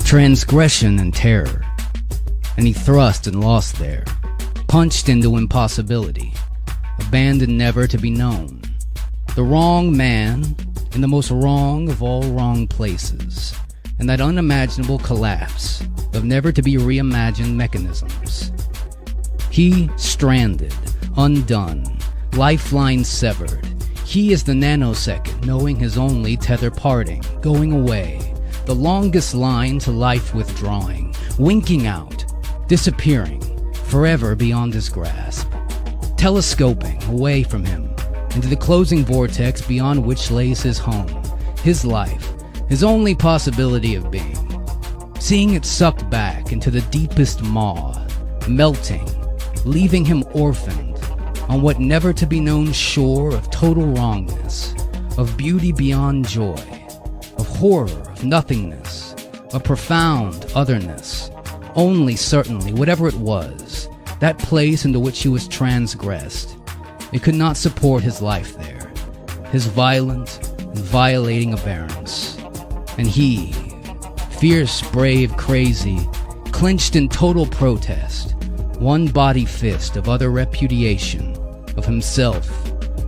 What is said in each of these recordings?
transgression and terror, and he thrust and lost there, punched into impossibility, abandoned never to be known. The wrong man in the most wrong of all wrong places, and that unimaginable collapse of never to be reimagined mechanisms. He stranded, undone, lifeline severed. He is the nanosecond, knowing his only tether parting, going away, the longest line to life withdrawing, winking out, disappearing, forever beyond his grasp, telescoping away from him, into the closing vortex beyond which lays his home, his life, his only possibility of being. Seeing it sucked back into the deepest maw, melting, leaving him orphaned on what never-to-be-known shore of total wrongness, of beauty beyond joy, of horror, of nothingness, of profound otherness. Only certainly, whatever it was, that place into which he was transgressed, it could not support his life there, his violent and violating aberrance. And he, fierce, brave, crazy, clenched in total protest, one body fist of utter repudiation of himself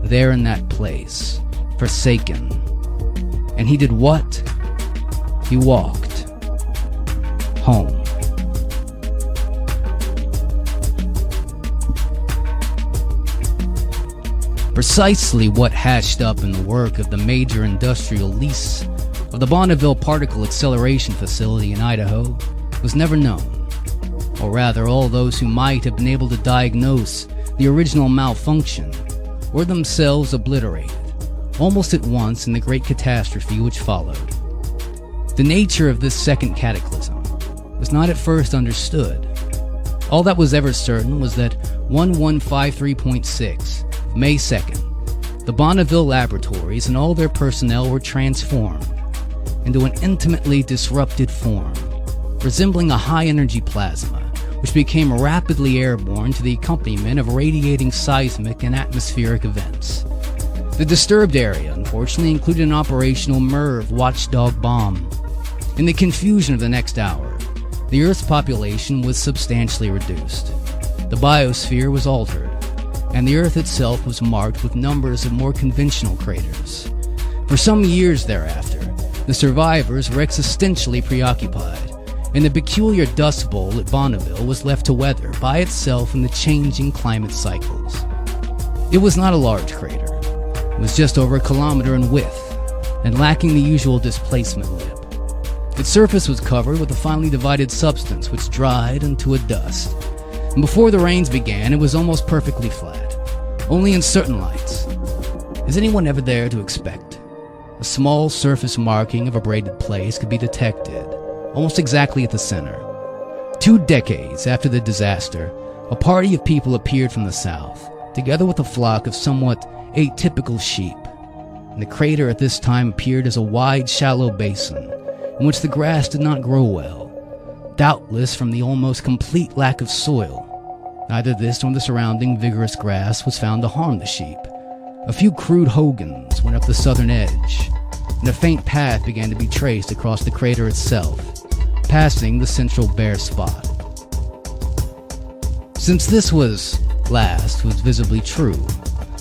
there in that place, forsaken. And he did what? He walked home. Precisely what hashed up in the work of the major industrial lease of the Bonneville Particle Acceleration Facility in Idaho was never known. Or rather, all those who might have been able to diagnose the original malfunction were themselves obliterated, almost at once in the great catastrophe which followed. The nature of this second cataclysm was not at first understood. All that was ever certain was that 1153.6, May 2nd, the Bonneville laboratories and all their personnel were transformed into an intimately disrupted form, resembling a high-energy plasma, which became rapidly airborne to the accompaniment of radiating seismic and atmospheric events. The disturbed area, unfortunately, included an operational MIRV watchdog bomb. In the confusion of the next hour, the Earth's population was substantially reduced. The biosphere was altered, and the Earth itself was marked with numbers of more conventional craters. For some years thereafter, the survivors were existentially preoccupied, and the peculiar dust bowl at Bonneville was left to weather by itself in the changing climate cycles. It was not a large crater. It was just over 1 kilometer in width, and lacking the usual displacement lip. Its surface was covered with a finely divided substance which dried into a dust, and before the rains began it was almost perfectly flat, only in certain lights. Is anyone ever there to expect? A small surface marking of a braided place could be detected, almost exactly at the center. 2 decades after the disaster, a party of people appeared from the south, together with a flock of somewhat atypical sheep. And the crater at this time appeared as a wide, shallow basin, in which the grass did not grow well, doubtless from the almost complete lack of soil. Neither this nor the surrounding vigorous grass was found to harm the sheep. A few crude hogans went up the southern edge, and a faint path began to be traced across the crater itself, passing the central bare spot. Since this was visibly true,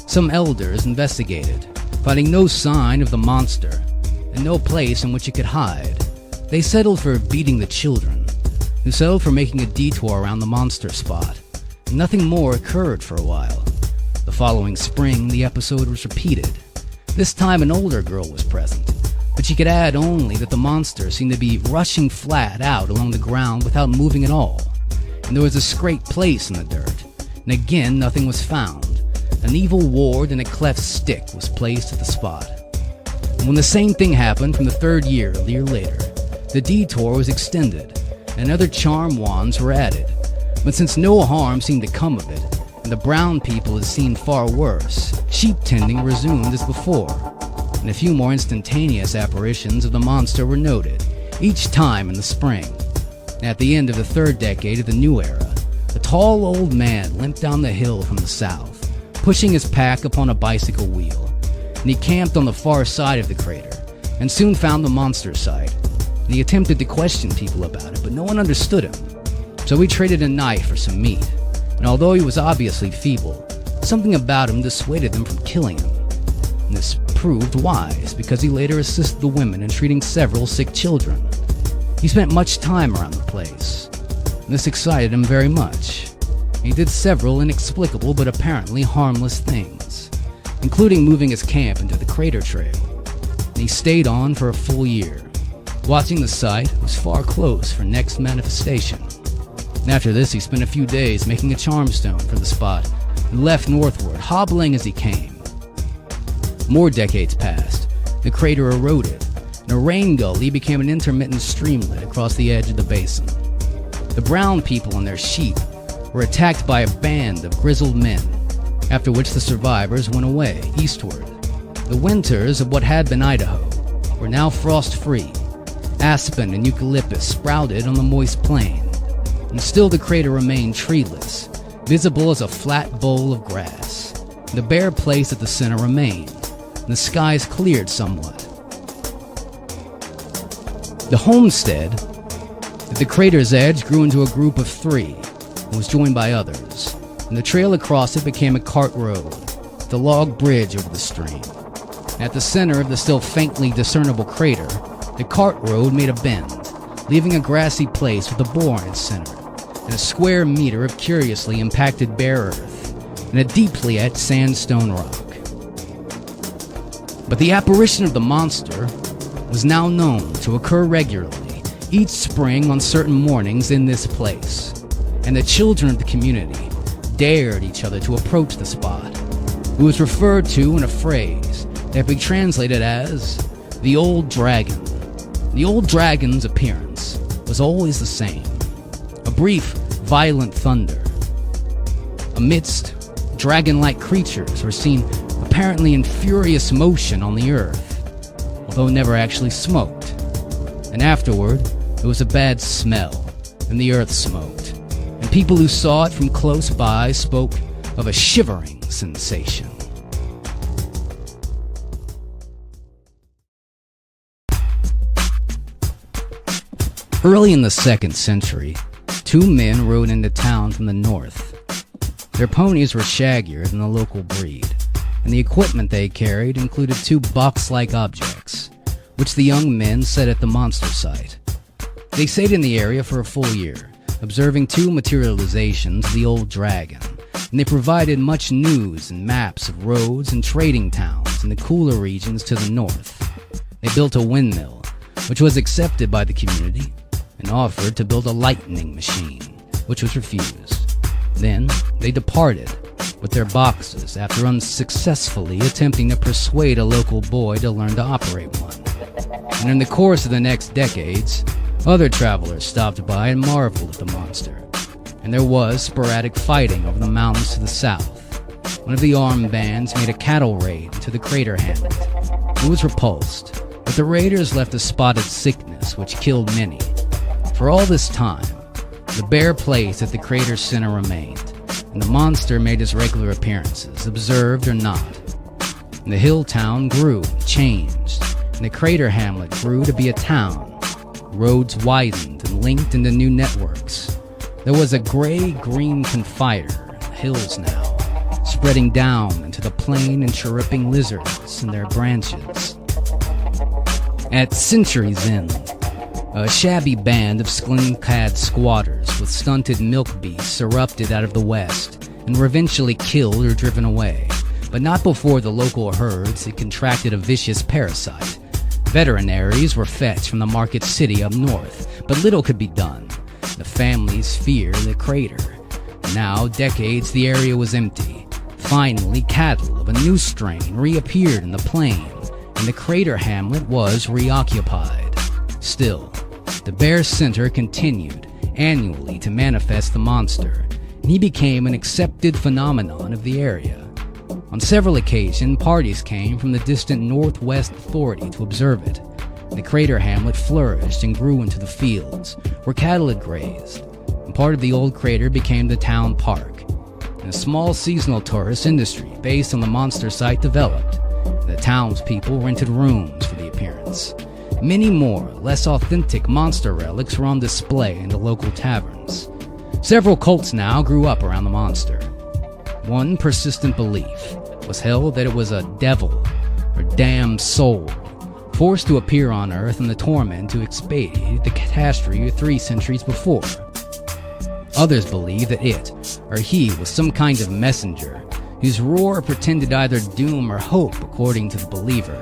some elders investigated, finding no sign of the monster and no place in which it could hide. They settled for beating the children, who settled for making a detour around the monster spot, and nothing more occurred for a while. The following spring, the episode was repeated. This time an older girl was present, but she could add only that the monster seemed to be rushing flat out along the ground without moving at all, and there was a scraped place in the dirt, and again nothing was found. An evil ward and a cleft stick was placed at the spot. And when the same thing happened from the 3rd year, a year later, the detour was extended, and other charm wands were added. But since no harm seemed to come of it, and the brown people had seen far worse, sheep tending resumed as before, and a few more instantaneous apparitions of the monster were noted, each time in the spring. And at the end of the 3rd decade of the new era, a tall old man limped down the hill from the south, pushing his pack upon a bicycle wheel, and he camped on the far side of the crater, and soon found the monster site. and he attempted to question people about it, but no one understood him. So he traded a knife for some meat, and although he was obviously feeble, something about him dissuaded them from killing him. And this proved wise, because he later assisted the women in treating several sick children. He spent much time around the place, and this excited him very much. He did several inexplicable but apparently harmless things, including moving his camp into the crater trail. And he stayed on for a full year, watching the site was far close for next manifestation. And after this, he spent a few days making a charm stone for the spot and left northward, hobbling as he came. More decades passed. The crater eroded, and a rain gully became an intermittent streamlet across the edge of the basin. The brown people and their sheep were attacked by a band of grizzled men, after which the survivors went away eastward. The winters of what had been Idaho were now frost-free. Aspen and eucalyptus sprouted on the moist plain, and still the crater remained treeless, visible as a flat bowl of grass. The bare place at the center remained, and the skies cleared somewhat. The homestead at the crater's edge grew into a group of 3 and was joined by others, and the trail across it became a cart road, with a log bridge over the stream. At the center of the still faintly discernible crater, the cart road made a bend, leaving a grassy place with a bore in its center, and a square meter of curiously impacted bare earth, and a deeply etched sandstone rock. But the apparition of the monster was now known to occur regularly, each spring on certain mornings in this place, and the children of the community dared each other to approach the spot. It was referred to in a phrase that could be translated as the Old Dragon. The Old Dragon's appearance was always the same: a brief, violent thunder. Amidst dragon-like creatures were seen apparently in furious motion on the earth, although never actually smoked. And afterward, there was a bad smell, and the earth smoked, and people who saw it from close by spoke of a shivering sensation. Early in the 2nd century, 2 men rode into town from the north. Their ponies were shaggier than the local breed, and the equipment they carried included 2 box-like objects, which the young men set at the monster site. They stayed in the area for a full year, observing 2 materializations of the Old Dragon, and they provided much news and maps of roads and trading towns in the cooler regions to the north. They built a windmill, which was accepted by the community, and offered to build a lightning machine, which was refused. Then they departed with their boxes after unsuccessfully attempting to persuade a local boy to learn to operate one. And in the course of the next decades, other travelers stopped by and marveled at the monster, and there was sporadic fighting over the mountains to the south. One of the armed bands made a cattle raid to the crater hamlet. It was repulsed, but the raiders left a spotted sickness which killed many. For all this time, the bare place at the crater's center remained, and the monster made his regular appearances, observed or not. And the hill town grew, changed, and the crater hamlet grew to be a town. Roads widened and linked into new networks. There was a gray-green confiter, the hills now, spreading down into the plain and chirruping lizards in their branches. At century's end, a shabby band of skin-clad squatters with stunted milk beasts erupted out of the west and were eventually killed or driven away, but not before the local herds had contracted a vicious parasite. Veterinaries were fetched from the market city up north, but little could be done. The families feared the crater. Now, decades, the area was empty. Finally, cattle of a new strain reappeared in the plain, and the crater hamlet was reoccupied. Still, the Bear Center continued annually to manifest the monster, and he became an accepted phenomenon of the area. On several occasions, parties came from the distant Northwest Authority to observe it. The crater hamlet flourished and grew into the fields, where cattle had grazed, and part of the old crater became the town park. And a small seasonal tourist industry based on the monster site developed. The townspeople rented rooms for the appearance. Many more, less authentic monster relics were on display in the local taverns. Several cults now grew up around the monster. One persistent belief was held that it was a devil or damned soul, forced to appear on Earth in the torment to expiate the catastrophe of 3 centuries before. Others believed that it, or he, was some kind of messenger, whose roar pretended either doom or hope according to the believer.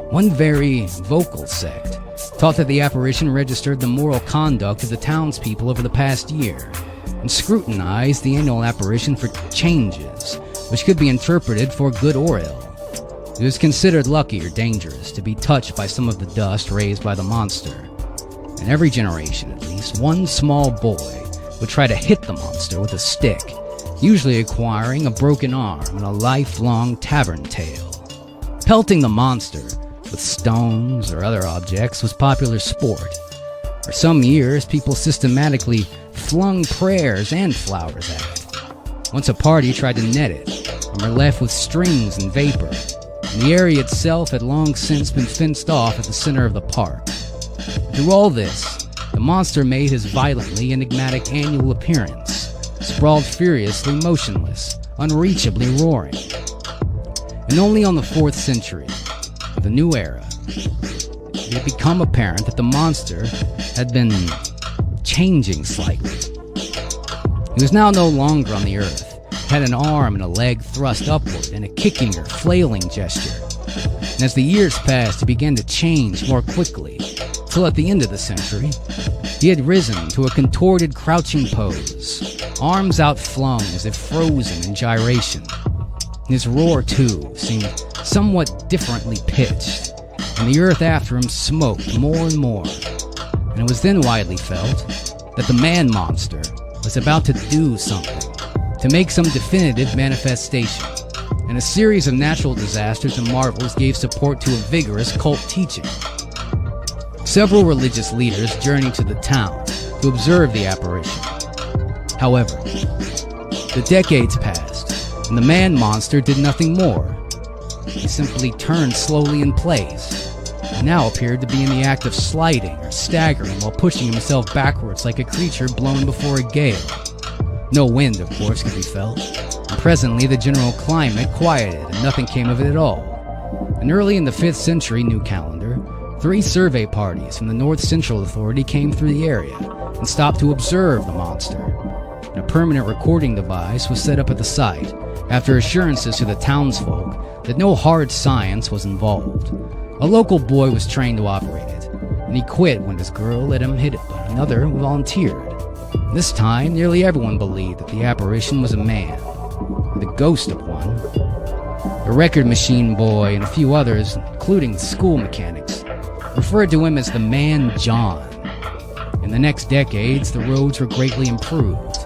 One very vocal sect taught that the apparition registered the moral conduct of the townspeople over the past year, and scrutinized the annual apparition for changes, which could be interpreted for good or ill. It was considered lucky or dangerous to be touched by some of the dust raised by the monster. In every generation, at least, one small boy would try to hit the monster with a stick, usually acquiring a broken arm and a lifelong tavern tale. Pelting the monster with stones or other objects was popular sport. For some years, people systematically flung prayers and flowers at it. Once a party tried to net it, and were left with strings and vapor, and the area itself had long since been fenced off at the center of the park. Through all this, the monster made his violently enigmatic annual appearance, sprawled furiously motionless, unreachably roaring. And only on the 4th century, of the new era, it had become apparent that the monster had been changing slightly. He was now no longer on the earth. He had an arm and a leg thrust upward in a kicking or flailing gesture. And as the years passed, he began to change more quickly, till at the end of the century, he had risen to a contorted crouching pose, arms outflung as if frozen in gyration. His roar, too, seemed somewhat differently pitched, and the earth after him smoked more and more. And it was then widely felt that the man-monster was about to do something, to make some definitive manifestation, and a series of natural disasters and marvels gave support to a vigorous cult teaching. Several religious leaders journeyed to the town to observe the apparition. However, the decades passed, and the man-monster did nothing more. He simply turned slowly in place, and now appeared to be in the act of sliding or staggering while pushing himself backwards like a creature blown before a gale. No wind, of course, could be felt, and presently the general climate quieted and nothing came of it at all. And early in the 5th century new calendar, 3 survey parties from the North Central Authority came through the area and stopped to observe the monster. And a permanent recording device was set up at the site after assurances to the townsfolk that no hard science was involved. A local boy was trained to operate it, and he quit when his girl let him hit it, but another volunteered. This time, nearly everyone believed that the apparition was a man, or the ghost of one. The record machine boy and a few others, including the school mechanics, referred to him as the Man John. In the next decades, the roads were greatly improved,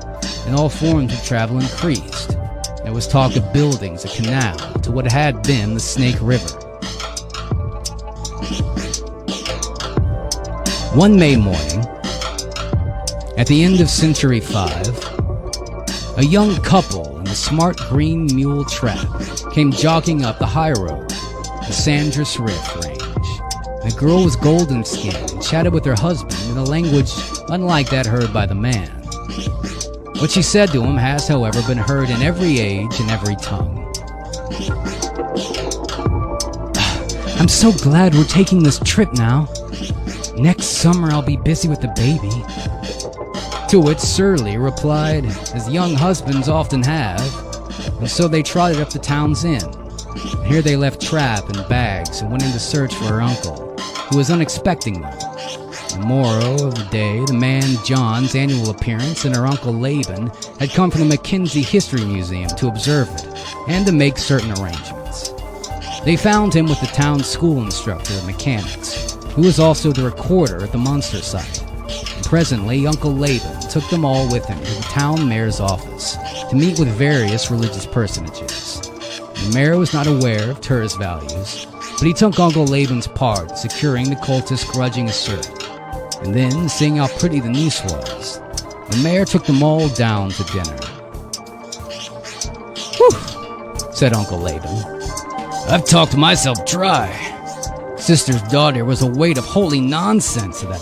and all forms of travel increased. There was talk of buildings a canal to what had been the Snake River. One May morning, at the end of Century 5, a young couple in a smart green mule trap came jogging up the high road, the Sandras Rift Range. The girl was golden-skinned and chatted with her husband in a language unlike that heard by the man. What she said to him has, however, been heard in every age and every tongue. "I'm so glad we're taking this trip now. Next summer I'll be busy with the baby." To which Surly replied, as young husbands often have, and so they trotted up the town's inn. And here they left trap and bags and went in to search for her uncle, who was unexpecting them. The moral of the day, the man John's annual appearance and her uncle Laban had come from the Mackenzie History Museum to observe it and to make certain arrangements. They found him with the town's school instructor of mechanics, who was also the recorder at the monster site. And presently, Uncle Laban took them all with him to the town mayor's office to meet with various religious personages. The mayor was not aware of tourist values, but he took Uncle Laban's part in securing the cultist's grudging assert. And then, seeing how pretty the niece was, the mayor took them all down to dinner. "Whew," said Uncle Laban. "I've talked myself dry. Sister's daughter was a weight of holy nonsense to that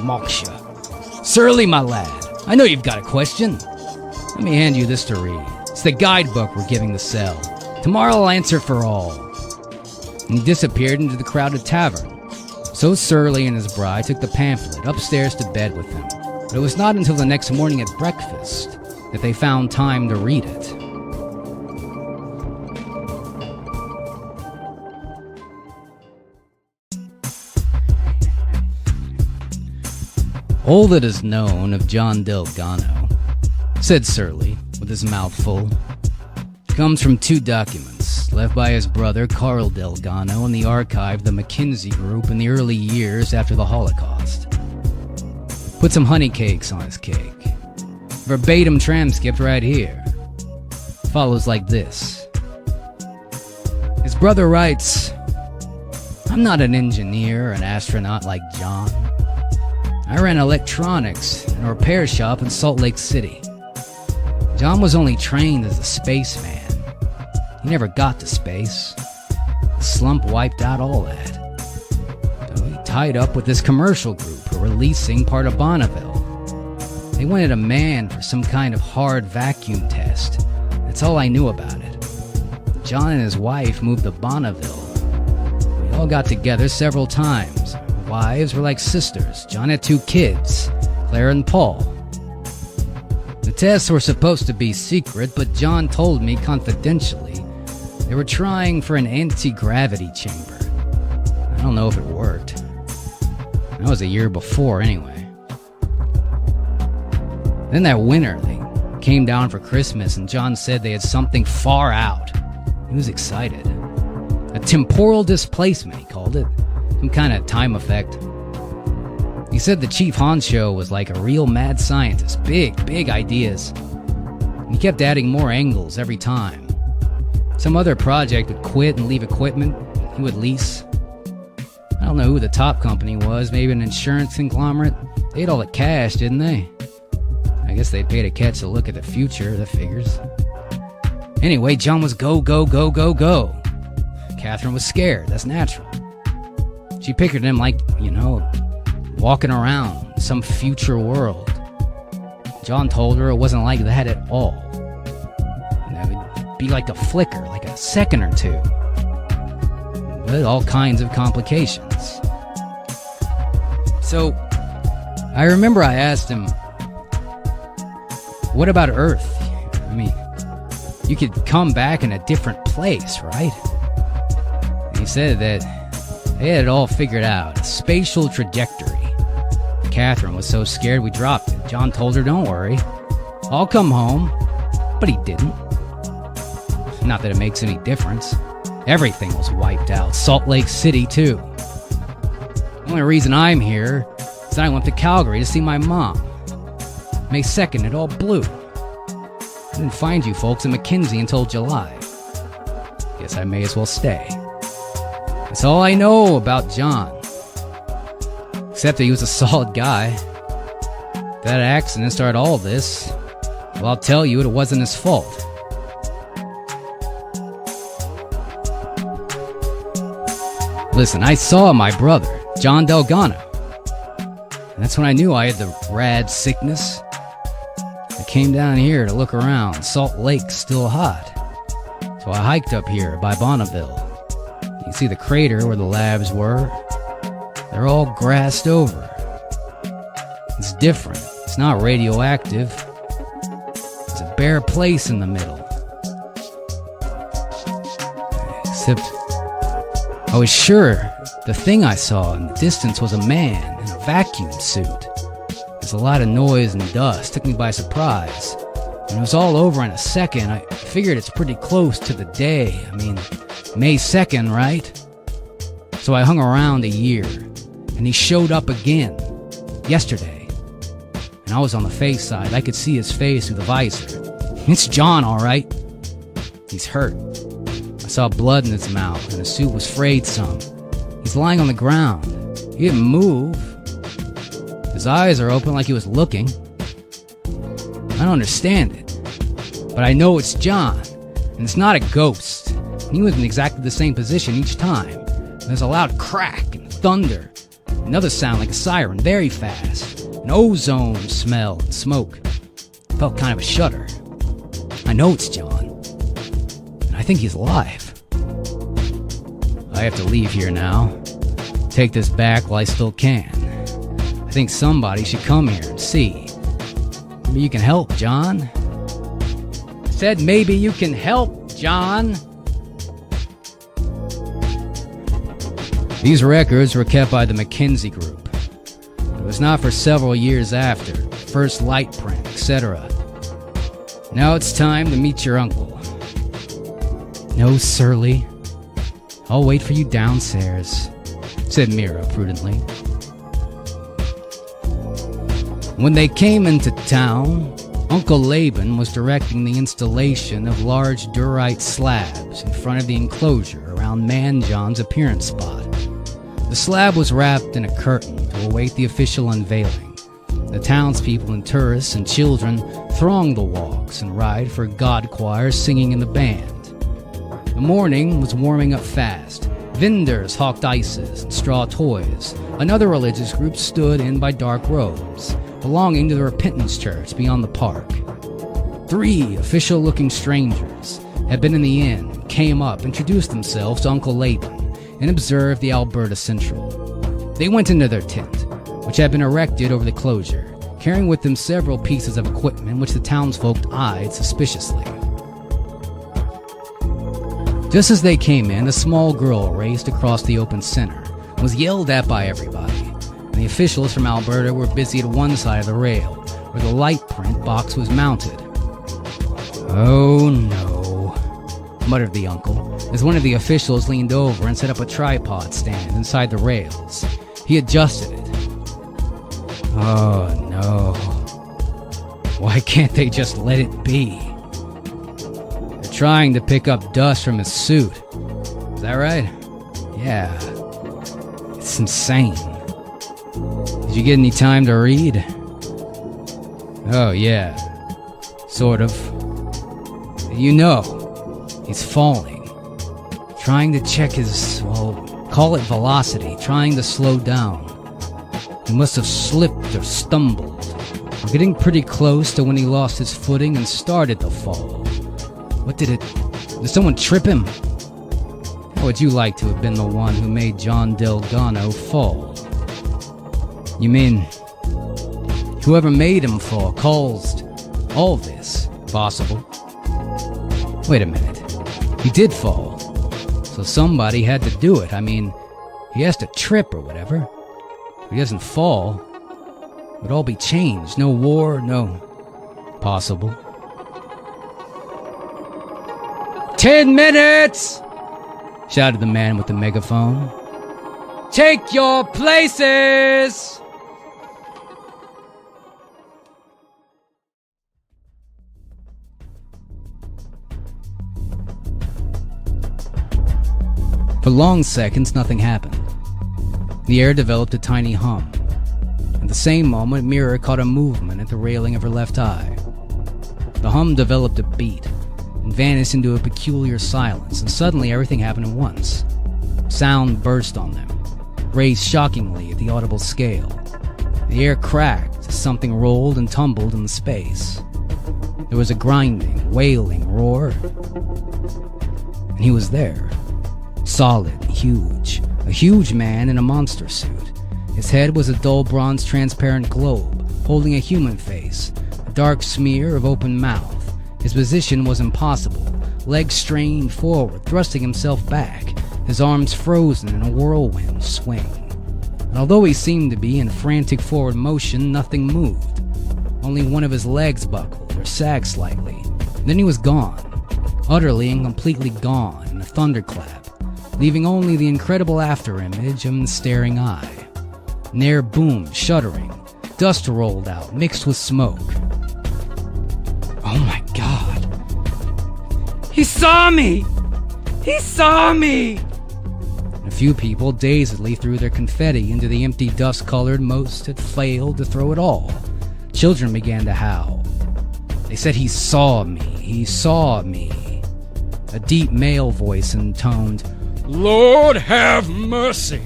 moksha. Surly, my lad, I know you've got a question. Let me hand you this to read. It's the guidebook we're giving to sell. Tomorrow I'll answer for all. And he disappeared into the crowded tavern. So Surly and his bride took the pamphlet upstairs to bed with him. But it was not until the next morning at breakfast that they found time to read it. All that is known of John Delgado, said Surly, with his mouth full, comes from two documents left by his brother Carl Delgado in the archive of the McKinsey Group in the early years after the Holocaust. Put some honey cakes on his cake. Verbatim transcript right here. Follows like this. His brother writes, I'm not an engineer or an astronaut like John. I ran electronics in a repair shop in Salt Lake City. John was only trained as a spaceman. He never got to space. The slump wiped out all that. So he tied up with this commercial group who were leasing part of Bonneville. They wanted a man for some kind of hard vacuum test. That's all I knew about it. John and his wife moved to Bonneville. We all got together several times. Wives were like sisters. John had 2 kids, Claire and Paul. The tests were supposed to be secret, but John told me confidentially they were trying for an anti-gravity chamber. I don't know if it worked. That was a year before, anyway. Then that winter, they came down for Christmas, and John said they had something far out. He was excited. A temporal displacement, he called it. Some kind of time effect. He said the chief honcho was like a real mad scientist. Big ideas. He kept adding more angles every time. Some other project would quit and leave equipment he would lease. I don't know who the top company was. Maybe an insurance conglomerate. They had all the cash, didn't they? I guess they paid a catch to look at the future, that figures. Anyway, John was go. Catherine was scared. That's natural. She pictured him like, walking around some future world. John told her it wasn't like that at all. That would be like a flicker, like a second or two. With all kinds of complications. So, I remember I asked him, what about Earth? I mean, you could come back in a different place, right? And he said that they had it all figured out. A spatial trajectory. Catherine was so scared we dropped it. John told her, don't worry. I'll come home. But he didn't. Not that it makes any difference. Everything was wiped out. Salt Lake City, too. The only reason I'm here is that I went to Calgary to see my mom. May 2nd, it all blew. I didn't find you folks in McKinsey until July. Guess I may as well stay. That's all I know about John. Except that he was a solid guy. That accident started all this. Well, I'll tell you, it wasn't his fault. Listen, I saw my brother, John Delgado. And that's when I knew I had the rad sickness. I came down here to look around. Salt Lake's still hot. So I hiked up here by Bonneville. You can see the crater where the labs were. They're all grassed over. It's different. It's not radioactive. It's a bare place in the middle. Except I was sure the thing I saw in the distance was a man in a vacuum suit. There's a lot of noise and dust. Took me by surprise. And it was all over in a second. I figured it's pretty close to the day. I mean, May 2nd, right? So I hung around a year. And he showed up again. Yesterday. And I was on the face side. I could see his face through the visor. It's John, all right. He's hurt. I saw blood in his mouth, and his suit was frayed some. He's lying on the ground. He didn't move. His eyes are open like he was looking. I don't understand it. But I know it's John. And it's not a ghost. He was in exactly the same position each time. There's a loud crack. thunder. Another sound like a siren, very fast. An ozone smell and smoke. Felt kind of a shudder. I know it's John. And I think he's alive. I have to leave here now. Take this back while I still can. I think somebody should come here and see. Maybe you can help, John. I said maybe you can help, John. These records were kept by the McKinsey Group. It was not for several years after, first light print, etc. Now it's time to meet your uncle. No, Surly. I'll wait for you downstairs, said Mira prudently. When they came into town, Uncle Laban was directing the installation of large durite slabs in front of the enclosure around Man John's appearance spot. The slab was wrapped in a curtain to await the official unveiling. The townspeople and tourists and children thronged the walks and ride for God choirs singing in the band. The morning was warming up fast. Vendors hawked ices and straw toys. Another religious group stood in by dark robes, belonging to the Repentance Church beyond the park. 3 official-looking strangers had been in the inn, came up, introduced themselves to Uncle Laban, and observed the Alberta Central. They went into their tent, which had been erected over the closure, carrying with them several pieces of equipment which the townsfolk eyed suspiciously. Just as they came in, a small girl raced across the open center and was yelled at by everybody, and the officials from Alberta were busy at one side of the rail, where the light print box was mounted. "Oh no," muttered the uncle, as one of the officials leaned over and set up a tripod stand inside the rails. He adjusted it. "Oh no. Why can't they just let it be? They're trying to pick up dust from his suit. Is that right? Yeah. It's insane. Did you get any time to read?" "Oh yeah. Sort of. You know, he's falling. Trying to check his, well, call it velocity, trying to slow down. He must have slipped or stumbled. We're getting pretty close to when he lost his footing and started to fall. Did someone trip him? How would you like to have been the one who made John Delgado fall? You mean, whoever made him fall caused all this possible? Wait a minute. He did fall. So somebody had to do it. I mean, he has to trip or whatever. If he doesn't fall, it would all be changed. No war, no possible." 10 minutes! Shouted the man with the megaphone. "Take your places!" For long seconds, nothing happened. The air developed a tiny hum. At the same moment, Mira caught a movement at the railing of her left eye. The hum developed a beat and vanished into a peculiar silence, and suddenly everything happened at once. Sound burst on them, raised shockingly at the audible scale. The air cracked as something rolled and tumbled in the space. There was a grinding, wailing roar, and he was there. Solid, huge. A huge man in a monster suit. His head was a dull bronze transparent globe, holding a human face, a dark smear of open mouth. His position was impossible, legs strained forward, thrusting himself back, his arms frozen in a whirlwind swing. And although he seemed to be in frantic forward motion, nothing moved. Only one of his legs buckled or sagged slightly. Then he was gone, utterly and completely gone in a thunderclap, leaving only the incredible afterimage of the staring eye. An air boomed, shuddering. Dust rolled out, mixed with smoke. "Oh my God! He saw me! He saw me!" A few people dazedly threw their confetti into the empty dust-colored. Most had failed to throw it all. Children began to howl. They said, "He saw me! He saw me!" A deep male voice intoned, "Lord have mercy!"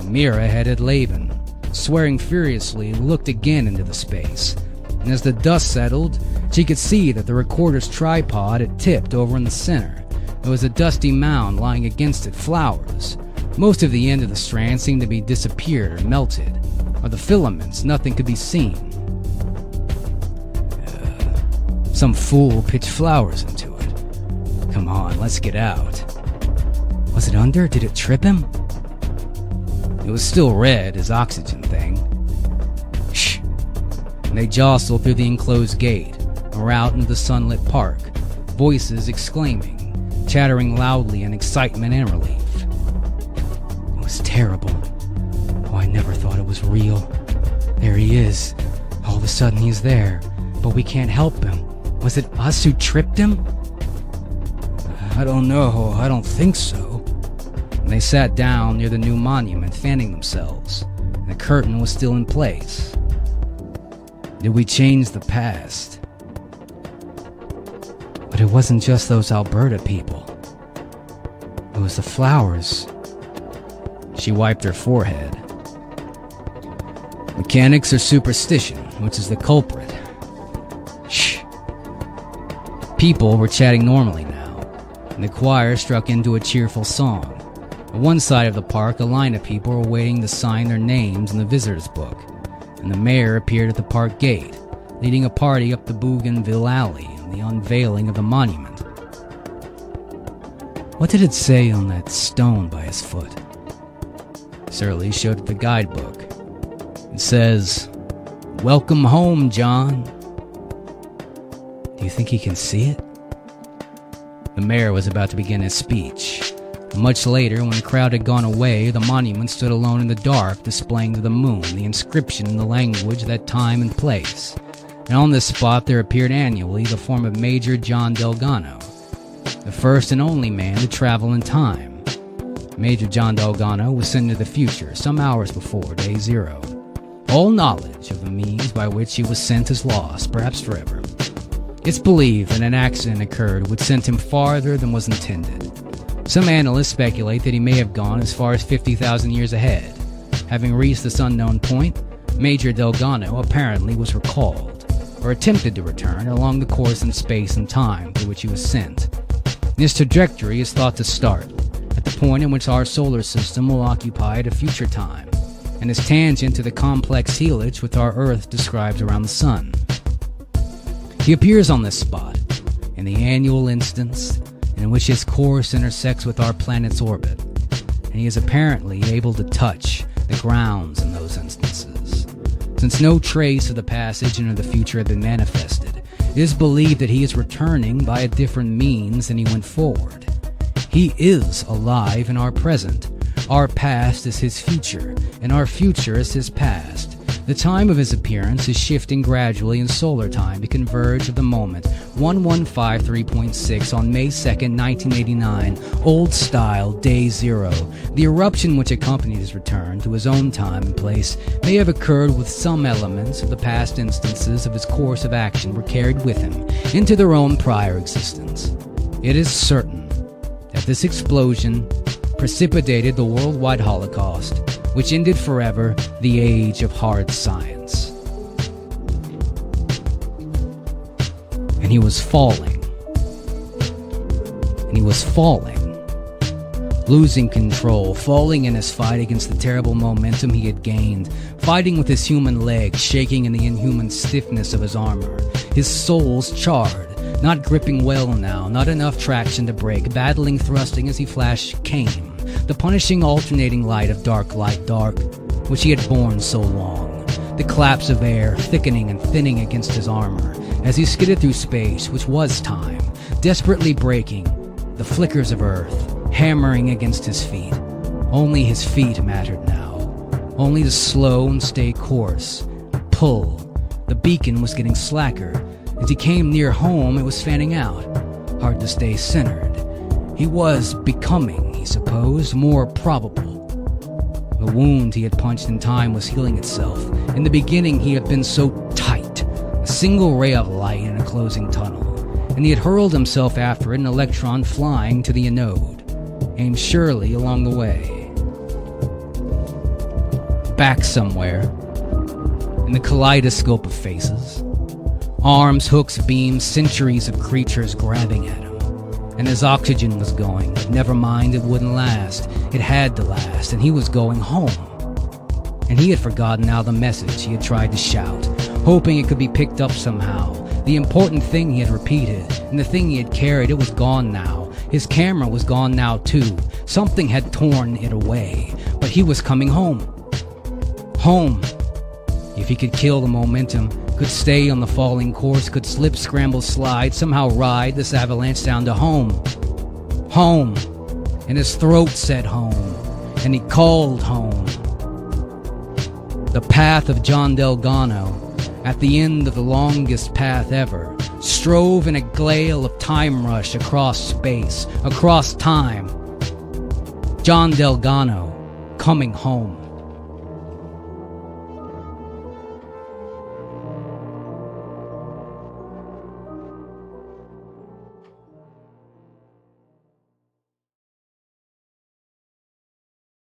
Mira headed Laban, swearing furiously, looked again into the space, and as the dust settled, she could see that the recorder's tripod had tipped over in the center. There was a dusty mound lying against it, flowers. Most of the end of the strand seemed to be disappeared or melted. Or the filaments, nothing could be seen. Some fool pitched flowers into it. Come on, let's get out. Was it under? Did it trip him? It was still red, his oxygen thing. Shh. And they jostled through the enclosed gate, or out into the sunlit park, voices exclaiming, chattering loudly in excitement and relief. It was terrible. Oh, I never thought it was real. There he is. All of a sudden he's there, but we can't help him. Was it us who tripped him? I don't know. I don't think so. And they sat down near the new monument, fanning themselves. And the curtain was still in place. Did we change the past? But it wasn't just those Alberta people. It was the flowers. She wiped her forehead. Mechanics or superstition, which is the culprit? Shh. People were chatting normally now, and the choir struck into a cheerful song. On one side of the park, a line of people were waiting to sign their names in the visitors' book, and the mayor appeared at the park gate, leading a party up the Bougainville Alley and the unveiling of the monument. What did it say on that stone by his foot? Surly showed it the guidebook. It says, "Welcome home, John." Do you think he can see it? The mayor was about to begin his speech. Much later, when the crowd had gone away, the monument stood alone in the dark, displaying to the moon the inscription in the language of that time and place. And on this spot there appeared annually the form of Major John Delgado, the first and only man to travel in time. Major John Delgado was sent into the future some hours before Day Zero. All knowledge of the means by which he was sent is lost, perhaps forever. It's believed that an accident occurred which sent him farther than was intended. Some analysts speculate that he may have gone as far as 50,000 years ahead. Having reached this unknown point, Major Delgado apparently was recalled, or attempted to return along the course in space and time through which he was sent. His trajectory is thought to start at the point in which our solar system will occupy at a future time, and is tangent to the complex helix which our Earth describes around the Sun. He appears on this spot, in the annual instance in which his course intersects with our planet's orbit, and he is apparently able to touch the grounds in those instances. Since no trace of the passage into the future had been manifested, it is believed that he is returning by a different means than he went forward. He is alive in our present. Our past is his future, and our future is his past. The time of his appearance is shifting gradually in solar time to converge of the moment 1153.6 on May 2nd, 1989, old style, Day Zero. The eruption which accompanied his return to his own time and place may have occurred with some elements of the past instances of his course of action were carried with him into their own prior existence. It is certain that this explosion precipitated the worldwide Holocaust, which ended forever the age of hard science. And he was falling. Losing control, falling in his fight against the terrible momentum he had gained, fighting with his human legs, shaking in the inhuman stiffness of his armor. His soul's charred, not gripping well now, not enough traction to break, battling, thrusting as he flashed came. The punishing alternating light of dark, which he had borne so long. The collapse of air, thickening and thinning against his armor, as he skidded through space, which was time, desperately breaking, the flickers of earth, hammering against his feet. Only his feet mattered now. Only the slow and stay course. Pull. The beacon was getting slacker. As he came near home, it was fanning out. Hard to stay centered. He was becoming, he supposed, more probable. The wound he had punched in time was healing itself. In the beginning he had been so tight, a single ray of light in a closing tunnel, and he had hurled himself after it, an electron flying to the anode, aimed surely along the way. back somewhere, in the kaleidoscope of faces. Arms, hooks, beams, centuries of creatures grabbing at him. And his oxygen was going. Never mind, it wouldn't last. It had to last, and he was going home. And he had forgotten now the message he had tried to shout, hoping it could be picked up somehow. The important thing he had repeated, and the thing he had carried, it was gone now. His camera was gone now too. Something had torn it away, but he was coming home. Home. If he could kill the momentum, could stay on the falling course, could slip, scramble, slide, somehow ride this avalanche down to home. Home. And his throat said home, and he called home. The path of John Delgado, at the end of the longest path ever, strove in a glare of time rush across space, across time. John Delgado coming home.